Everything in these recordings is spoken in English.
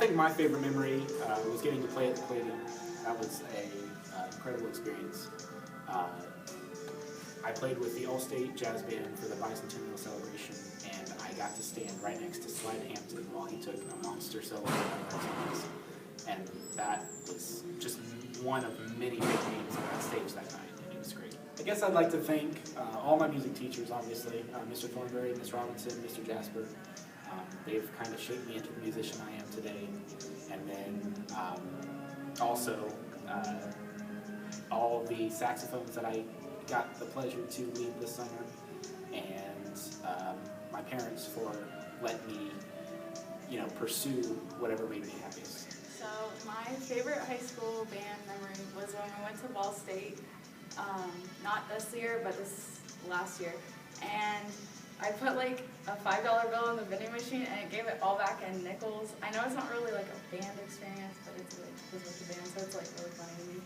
think my favorite memory was getting to play at the Palladium. That was an incredible experience. I played with the All-State Jazz Band for the bicentennial celebration, and I got to stand right next to Slide Hampton while he took a monster solo on our songs. And that was just one of many big names on that stage that night, and it was great. I guess I'd like to thank all my music teachers, obviously, Mr. Thornberry, Ms. Robinson, Mr. Jasper. They've kind of shaped me into the musician I am today. And then also all the saxophones that I got the pleasure to lead this summer, and my parents for letting me, pursue whatever made me happiest. So my favorite high school band memory was when we went to Ball State, not this year, but this last year, and I put like a $5 bill in the vending machine and it gave it all back in nickels. I know it's not really like a band experience, but it's like with the band, so it's like really funny to me.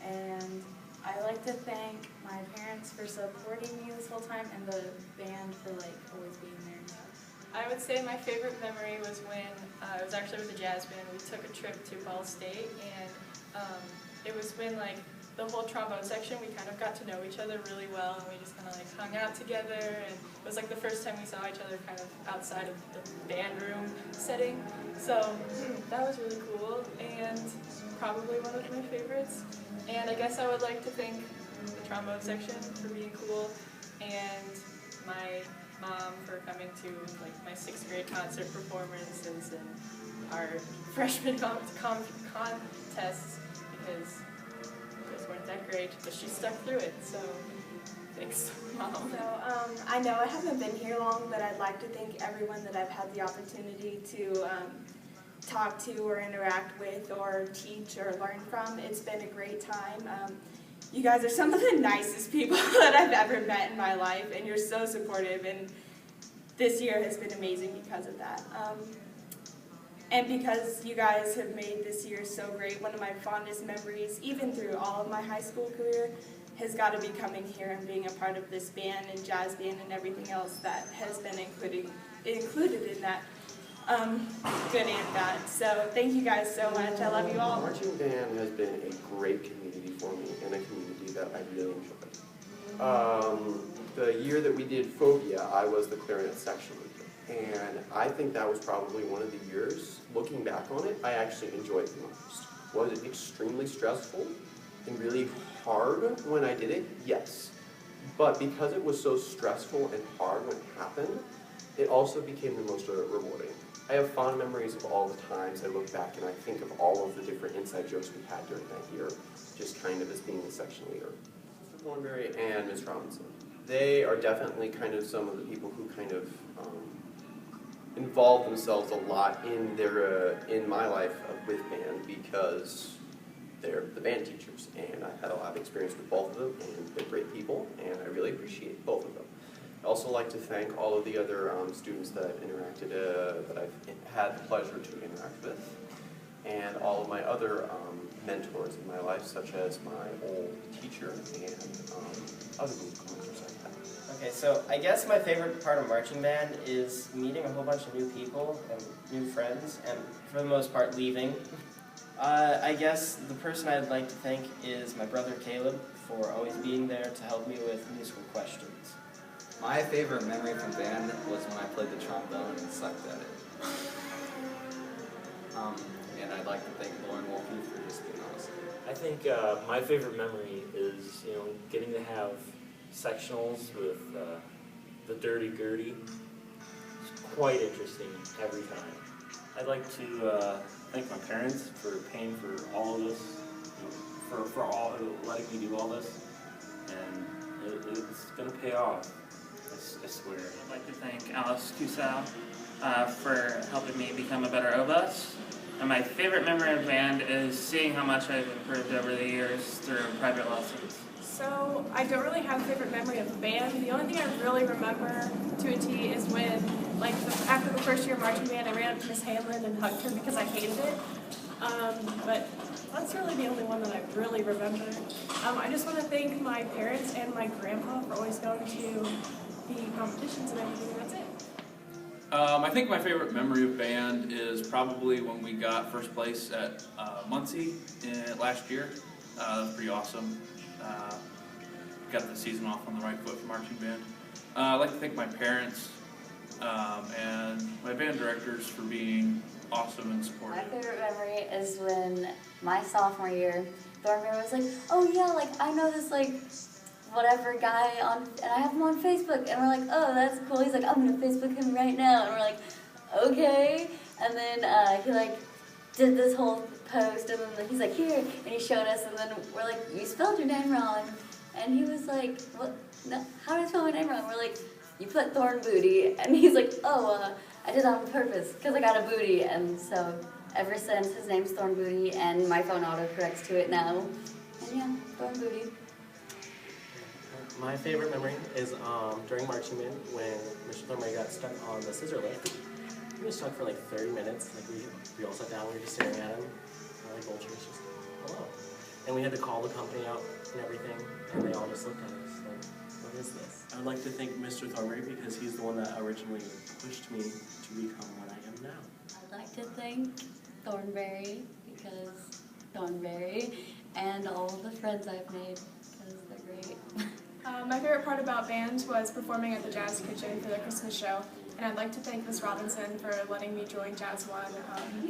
And I like to thank my parents for supporting me this whole time, and the band for like always being there. I would say my favorite memory was when I was actually with the jazz band. We took a trip to Ball State, and it was when like the whole trombone section, we kind of got to know each other really well, and we just kind of like hung out together, and it was like the first time we saw each other kind of outside of the band room setting. So that was really cool, and probably one of my favorites. And I guess I would like to thank the trombone section for being cool, and my mom for coming to like my 6th grade concert performances and our freshman contests, because those weren't that great, but she stuck through it, so thanks, Mom. So I know I haven't been here long, but I'd like to thank everyone that I've had the opportunity to talk to or interact with or teach or learn from. It's been a great time. You guys are some of the nicest people that I've ever met in my life, and you're so supportive, and this year has been amazing because of that. And because you guys have made this year so great, one of my fondest memories, even through all of my high school career, has got to be coming here and being a part of this band and jazz band and everything else that has been included in that. Good and bad. So thank you guys so much. I love you all. Marching band has been a great community for me, and a community that I really enjoyed. The year that we did Phobia, I was the clarinet section leader, and I think that was probably one of the years, looking back on it, I actually enjoyed the most. Was it extremely stressful and really hard when I did it? Yes. But because it was so stressful and hard when it happened, it also became the most rewarding. I have fond memories of all the times I look back and I think of all of the different inside jokes we had during that year, just kind of as being the section leader. Mr. Thornberry and Ms. Robinson. They are definitely kind of some of the people who kind of involve themselves a lot in my life with band, because they're the band teachers, and I've had a lot of experience with both of them, and they're great people, and I really appreciate both of them. I'd also like to thank all of the other students that I've interacted, that I've had the pleasure to interact with, and all of my other mentors in my life, such as my old teacher and other musical mentors I've had. Okay, so I guess my favorite part of marching band is meeting a whole bunch of new people and new friends, and for the most part leaving. I guess the person I'd like to thank is my brother Caleb for always being there to help me with musical questions. My favorite memory from band was when I played the trombone and sucked at it. And I'd like to thank Lauren Wolke for just being awesome. I think my favorite memory is, getting to have sectionals with the Dirty Gertie. It's quite interesting every time. I'd like to thank my parents for paying for all of this, for all letting me do all this, and it's going to pay off. I swear. I'd like to thank Alice Cusau for helping me become a better obus. And my favorite memory of band is seeing how much I've improved over the years through private lessons. So I don't really have a favorite memory of band. The only thing I really remember to a T is when, after the first year of marching band, I ran up to Miss Hamlin and hugged her because I hated it. But that's really the only one that I really remember. I just want to thank my parents and my grandpa for always going to the competitions and everything. That's it. I think my favorite memory of band is probably when we got first place at Muncie last year. That was pretty awesome. Got the season off on the right foot for marching band. I'd like to thank my parents and my band directors for being awesome and supportive. My favorite memory is when my sophomore year, Thornberry was like, oh yeah, like I know this like whatever guy on, and I have him on Facebook, and we're like, oh that's cool. He's like, I'm gonna Facebook him right now, and we're like, okay. And then he like did this whole post, and then he's like, here, and he showed us, and then we're like, you spelled your name wrong, and he was like, what? No, how did I spell my name wrong? We're like, you put Thorn Booty, and he's like, oh, I did that on purpose because I got a booty, and so ever since his name's Thorn Booty, and my phone autocorrects to it now, and yeah, Thorn Booty. My favorite memory is during marching band when Mr. Thornberry got stuck on the scissor lift. He was stuck for like 30 minutes. Like we all sat down, we were just staring at him. And like Vulture was just, hello. And we had to call the company out and everything, and they all just looked at us like, what is this? I'd like to thank Mr. Thornberry because he's the one that originally pushed me to become what I am now. I'd like to thank Thornberry because Thornberry, and all of the friends I've made because they're great. My favorite part about band was performing at the Jazz Kitchen for the Christmas show, and I'd like to thank Miss Robinson for letting me join Jazz One,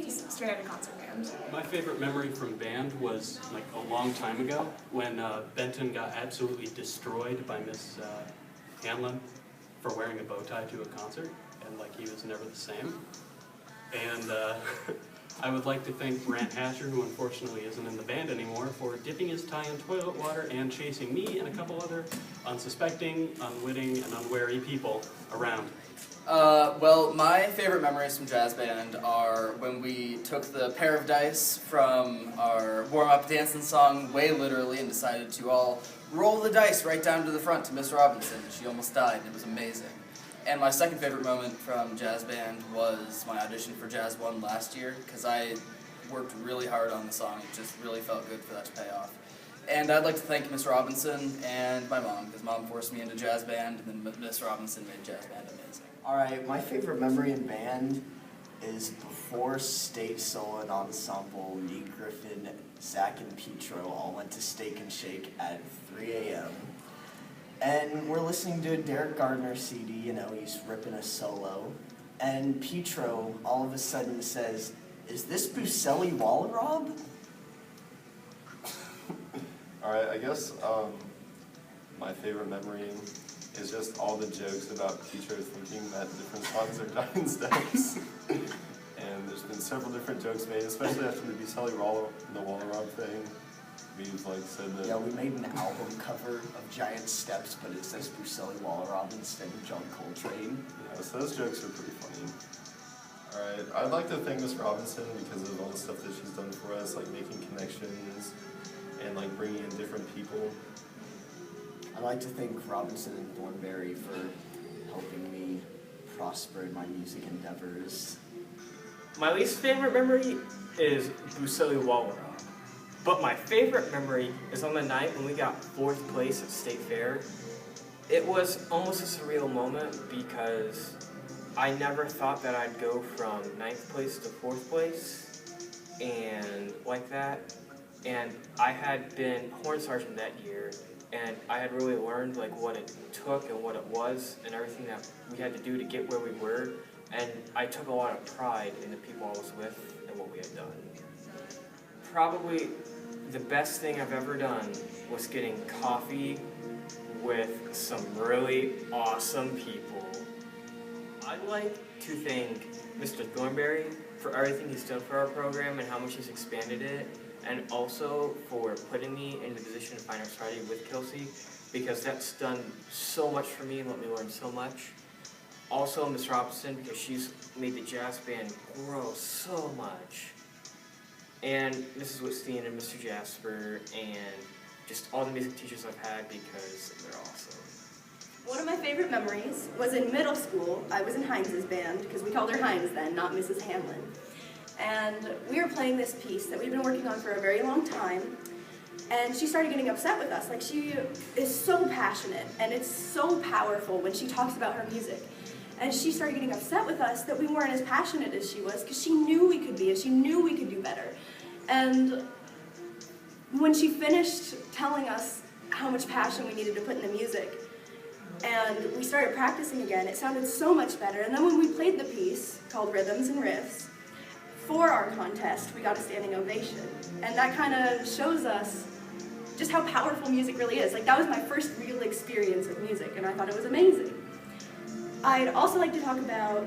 just straight out of concert band. My favorite memory from band was like a long time ago when Benton got absolutely destroyed by Miss Hanlon for wearing a bow tie to a concert, and like he was never the same. And I would like to thank Brant Hatcher, who unfortunately isn't in the band anymore, for dipping his tie in toilet water and chasing me and a couple other unsuspecting, unwitting, and unwary people around. Well, my favorite memories from jazz band are when we took the pair of dice from our warm-up dancing song way literally and decided to all roll the dice right down to the front to Miss Robinson. She almost died. It was amazing. And my second favorite moment from jazz band was my audition for Jazz One last year, because I worked really hard on the song. It just really felt good for that to pay off. And I'd like to thank Miss Robinson and my mom, because Mom forced me into jazz band, and then Miss Robinson made jazz band amazing. Alright, my favorite memory in band is before State Solo and Ensemble, Lee Griffin, Zach, and Petro all went to Steak and Shake at 3 a.m. And we're listening to a Derek Gardner CD, you know, he's ripping a solo. And Petro all of a sudden says, is this Buselli Wallarob? Alright, I guess my favorite memory is just all the jokes about Petro thinking that different songs are Diamond Steps. And there's been several different jokes made, especially after the Buselli Wallarob thing. We've like said that. Yeah, we made an album cover of Giant Steps, but it says Buselli Wallarob instead of John Coltrane. Yeah, so those jokes are pretty funny. Alright, I'd like to thank Miss Robinson because of all the stuff that she's done for us, like making connections and like bringing in different people. I'd like to thank Robinson and Thornberry for helping me prosper in my music endeavors. My least favorite memory is Buselli Wallarob. But my favorite memory is on the night when we got 4th place at State Fair. It was almost a surreal moment because I never thought that I'd go from 9th place to 4th place and like that. And I had been horn sergeant that year, and I had really learned like what it took and what it was and everything that we had to do to get where we were. And I took a lot of pride in the people I was with and what we had done. Probably the best thing I've ever done was getting coffee with some really awesome people. I'd like to thank Mr. Thornberry for everything he's done for our program and how much he's expanded it, and also for putting me in the position of Fine Arts Friday with Kelsey, because that's done so much for me and let me learn so much. Also Miss Robinson, because she's made the jazz band grow so much. And Mrs. Whitstein and Mr. Jasper, and just all the music teachers I've had because they're awesome. One of my favorite memories was in middle school. I was in Hines's band, because we called her Hines then, not Mrs. Hanlon. And we were playing this piece that we've been working on for a very long time, and she started getting upset with us. Like, she is so passionate, and it's so powerful when she talks about her music. And she started getting upset with us that we weren't as passionate as she was, because she knew we could be, and she knew we could do better. And when she finished telling us how much passion we needed to put in the music, and we started practicing again, it sounded so much better. And then when we played the piece, called Rhythms and Riffs, for our contest, we got a standing ovation. And that kind of shows us just how powerful music really is. Like, that was my first real experience with music, and I thought it was amazing. I'd also like to talk about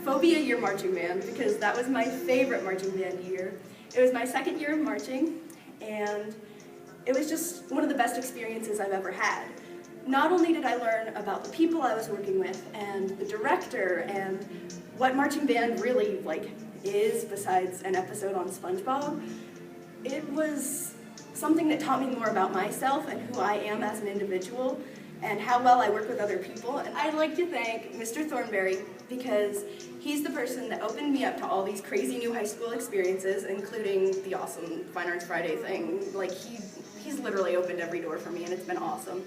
Phobia Year Marching Band, because that was my favorite marching band year. It was my second year of marching, and it was just one of the best experiences I've ever had. Not only did I learn about the people I was working with, and the director, and what marching band really, is besides an episode on SpongeBob, it was something that taught me more about myself and who I am as an individual, and how well I work with other people. And I'd like to thank Mr. Thornberry, because he's the person that opened me up to all these crazy new high school experiences, including the awesome Fine Arts Friday thing. He's literally opened every door for me, and it's been awesome.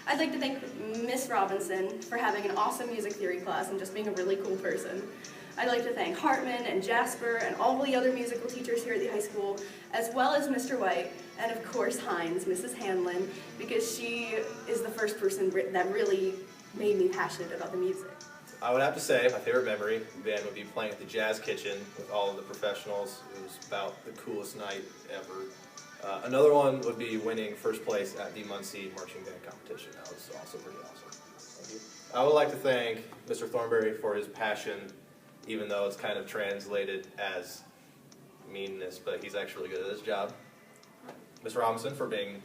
I'd like to thank Miss Robinson for having an awesome music theory class and just being a really cool person. I'd like to thank Hartman and Jasper and all the other musical teachers here at the high school, as well as Mr. White, and of course Hines, Mrs. Hanlon, because she is the first person that really made me passionate about the music. I would have to say my favorite memory then would be playing at the Jazz Kitchen with all of the professionals. It was about the coolest night ever. Another one would be winning first place at the Muncie Marching Band competition. That was also pretty awesome. I would like to thank Mr. Thornberry for his passion, even though it's kind of translated as meanness, but he's actually good at his job. Ms. Robinson for being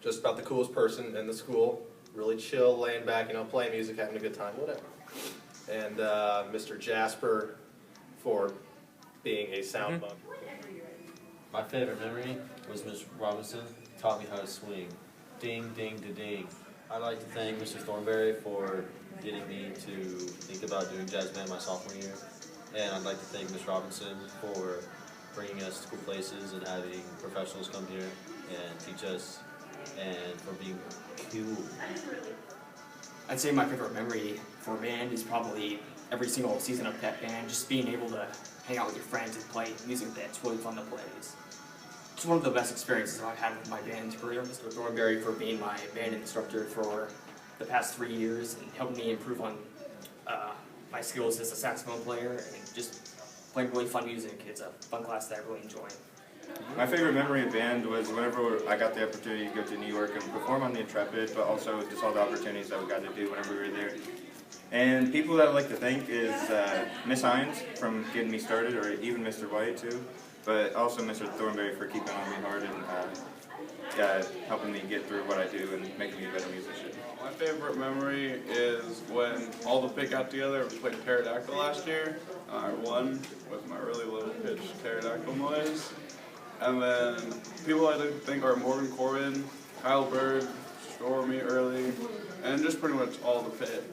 just about the coolest person in the school, really chill, laying back, playing music, having a good time, whatever. And Mr. Jasper for being a sound bug. My favorite memory was Ms. Robinson taught me how to swing. Ding, ding, da, ding. I'd like to thank Mr. Thornberry for getting me to think about doing jazz band my sophomore year. And I'd like to thank Ms. Robinson for bringing us to cool places and having professionals come here and teach us, and for being cool. I'd say my favorite memory for band is probably every single season of Pep Band, just being able to hang out with your friends and play music that's really fun to play. It's one of the best experiences I've had with my band career. Mr. Thornberry for being my band instructor for the past 3 years and helping me improve on my skills as a saxophone player and just playing really fun music. It's a fun class that I really enjoy. My favorite memory of band was whenever I got the opportunity to go to New York and perform on the Intrepid, but also just all the opportunities that we got to do whenever we were there. And people that I'd like to thank is Miss Hines from getting me started, or even Mr. White too, but also Mr. Thornberry for keeping on me hard and helping me get through what I do and making me a better musician. My favorite memory is when all the pick got together and we played Pterodactyl last year. I won with my really low pitched pterodactyl noise. And then people I think are Morgan Corbin, Kyle Berg, Stormy Early, and just pretty much all the pit.